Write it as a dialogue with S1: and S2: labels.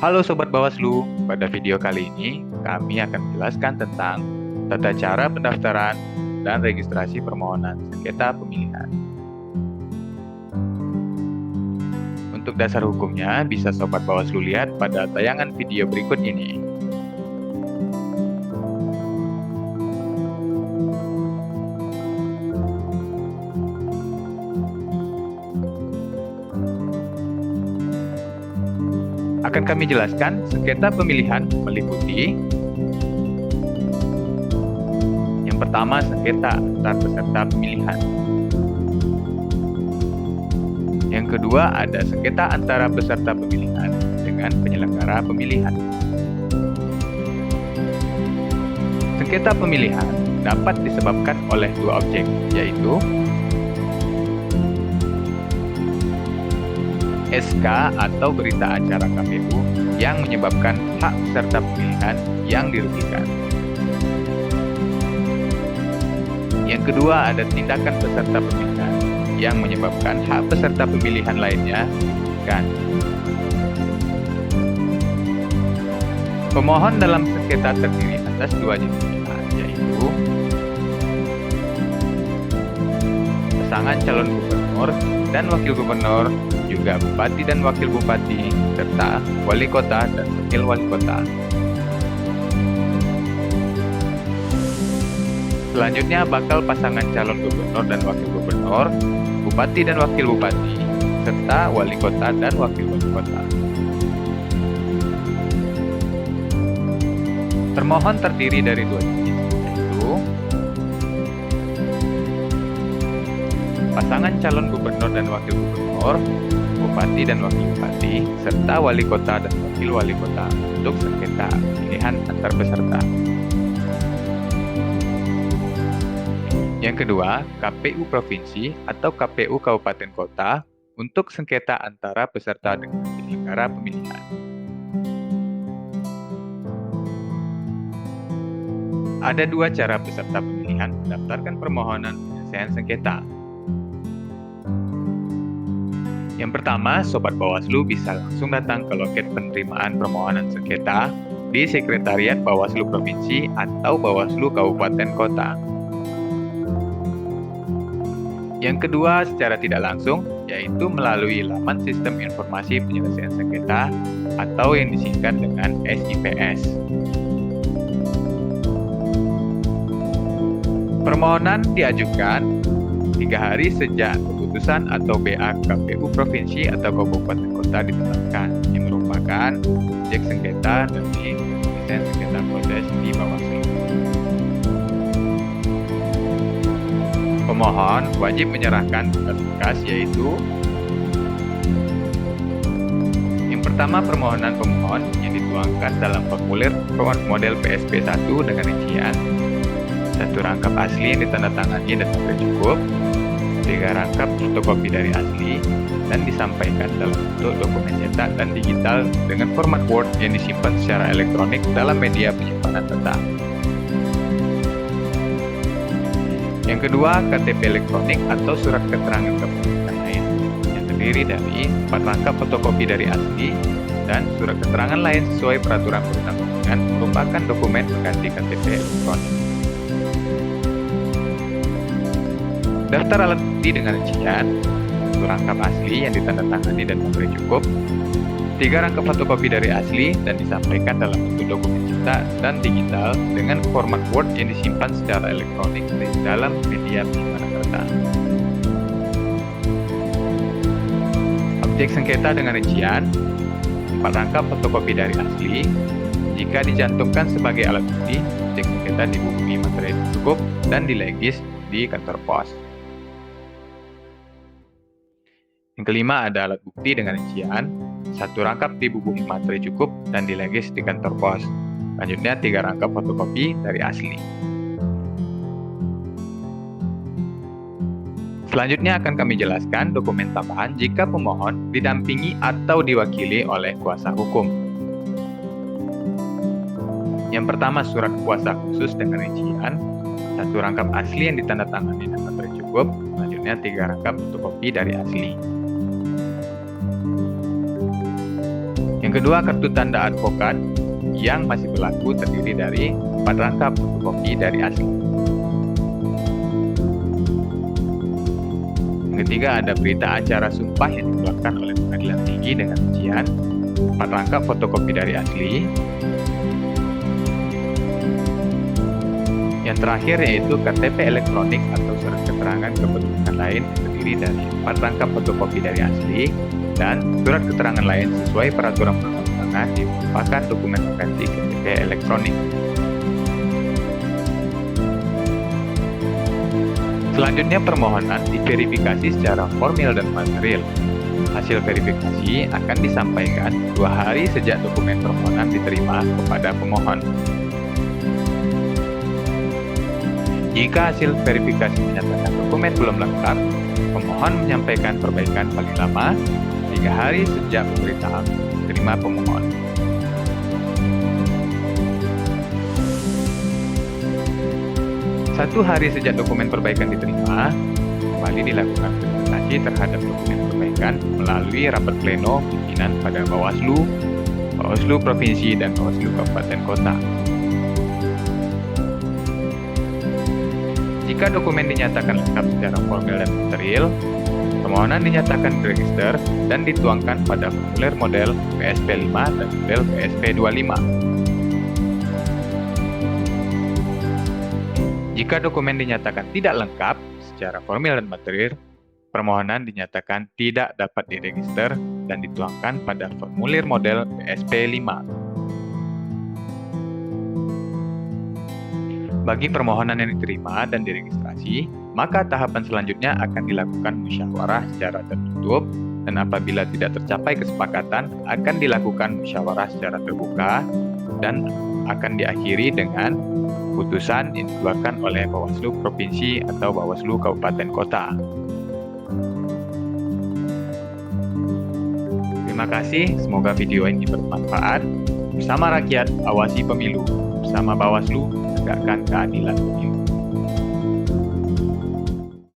S1: Halo Sobat Bawaslu, pada video kali ini kami akan menjelaskan tentang tata cara pendaftaran dan registrasi permohonan sengketa pemilihan. Untuk dasar hukumnya bisa Sobat Bawaslu lihat pada tayangan video berikut ini. Akan kami jelaskan, sengketa pemilihan meliputi yang pertama, sengketa antar peserta pemilihan. Yang kedua, ada sengketa antara peserta pemilihan dengan penyelenggara pemilihan. Sengketa pemilihan dapat disebabkan oleh dua objek, yaitu SK atau berita acara KPU yang menyebabkan hak peserta pemilihan yang dirugikan. Yang kedua, ada tindakan peserta pemilihan yang menyebabkan hak peserta pemilihan lainnya dirugikan. Pemohon dalam sengketa terdiri atas dua jenis pihak, yaitu pasangan calon gubernur dan wakil gubernur, juga bupati dan wakil bupati, serta wali kota dan wakil wali kota. Selanjutnya, bakal pasangan calon gubernur dan wakil gubernur, bupati dan wakil bupati, serta wali kota dan wakil wali kota. Termohon terdiri dari dua jenis, yaitu pasangan calon gubernur dan wakil gubernur, bupati dan wakil bupati, serta wali kota dan wakil wali kota untuk sengketa pemilihan antar peserta. Yang kedua, KPU Provinsi atau KPU Kabupaten Kota untuk sengketa antara peserta dengan penyelenggara pemilihan. Ada dua cara peserta pemilihan mendaftarkan permohonan penyelesaian sengketa. Yang pertama, Sobat Bawaslu bisa langsung datang ke loket penerimaan permohonan sengketa di Sekretariat Bawaslu Provinsi atau Bawaslu Kabupaten Kota. Yang kedua, secara tidak langsung, yaitu melalui laman Sistem Informasi Penyelesaian Sengketa atau yang disingkat dengan SIPS. Permohonan diajukan 3 hari sejak keputusan atau BA KPU Provinsi atau Kabupaten Kota ditetapkan, yang merupakan objek sengketa dari penyelesaian sengketa protes di Bawaslu. Pemohon wajib menyerahkan berkas, yaitu yang pertama, permohonan pemohon yang dituangkan dalam formulir model PSP1 dengan rincian 1 rangkap asli yang ditandatangani dan nomor cukup, 3 rangkap fotokopi dari asli, dan disampaikan dalam bentuk dokumen cetak dan digital dengan format Word yang disimpan secara elektronik dalam media penyimpanan data. Yang kedua, KTP elektronik atau surat keterangan kepemilikan lain yang terdiri dari 4 rangkap fotokopi dari asli dan surat keterangan lain sesuai peraturan perundang-undangan merupakan dokumen pengganti KTP elektronik. Daftar alat bukti dengan rincian 1 rangkap asli yang ditandatangani dan nomor cukup, 3 rangkap fotokopi dari asli dan disampaikan dalam bentuk dokumen cetak dan digital dengan format Word yang disimpan secara elektronik di dalam media penyimpanan data. Objek sengketa dengan rincian 4 rangkap fotokopi dari asli. Jika dicantumkan sebagai alat bukti, objek sengketa dihubungi materai cukup dan dilegis di kantor pos. Yang kelima, ada alat bukti dengan rincian 1 rangkap dihubungi materai cukup dan dilegis di kantor pos. Selanjutnya, 3 rangkap fotokopi dari asli. Selanjutnya akan kami jelaskan dokumen tambahan jika pemohon didampingi atau diwakili oleh kuasa hukum. Yang pertama, surat kuasa khusus dengan rincian 1 rangkap asli yang ditandatangani dan materai cukup. Selanjutnya, 3 rangkap fotokopi dari asli. Yang Yang kedua, kartu tanda advokat yang masih berlaku terdiri dari 4 rangkap fotokopi dari asli. Yang ketiga, ada berita acara sumpah yang dikeluarkan oleh Pengadilan Tinggi dengan rincian 4 rangkap fotokopi dari asli. Yang terakhir yaitu KTP elektronik atau surat keterangan kependudukan lain yang terdiri dari 4 rangkap fotokopi dari asli dan surat keterangan lain sesuai peraturan perundang-undangan yang merupakan dokumen pengganti KTP elektronik. Selanjutnya, permohonan diverifikasi secara formil dan material. Hasil verifikasi akan disampaikan 2 hari sejak dokumen permohonan diterima kepada pemohon. Jika hasil verifikasi menyatakan dokumen belum lengkap, pemohon menyampaikan perbaikan paling lama 3 hari sejak pemberitaan diterima pemohon. Satu hari sejak dokumen perbaikan diterima, kembali dilakukan verifikasi terhadap dokumen perbaikan melalui rapat pleno pimpinan pada Bawaslu, Bawaslu Provinsi, dan Bawaslu Kabupaten Kota. Jika dokumen dinyatakan lengkap secara formil dan material, permohonan dinyatakan diregister dan dituangkan pada formulir model PSP 5 dan model PSP 25. Jika dokumen dinyatakan tidak lengkap secara formil dan material, permohonan dinyatakan tidak dapat diregister dan dituangkan pada formulir model PSP 5. Bagi permohonan yang diterima dan diregistrasi, maka tahapan selanjutnya akan dilakukan musyawarah secara tertutup, dan apabila tidak tercapai kesepakatan, akan dilakukan musyawarah secara terbuka dan akan diakhiri dengan putusan yang dikeluarkan oleh Bawaslu Provinsi atau Bawaslu Kabupaten Kota. Terima kasih, semoga video ini bermanfaat. Bersama rakyat, awasi pemilu. Bersama Bawaslu, tegakkan keadilan pemilu.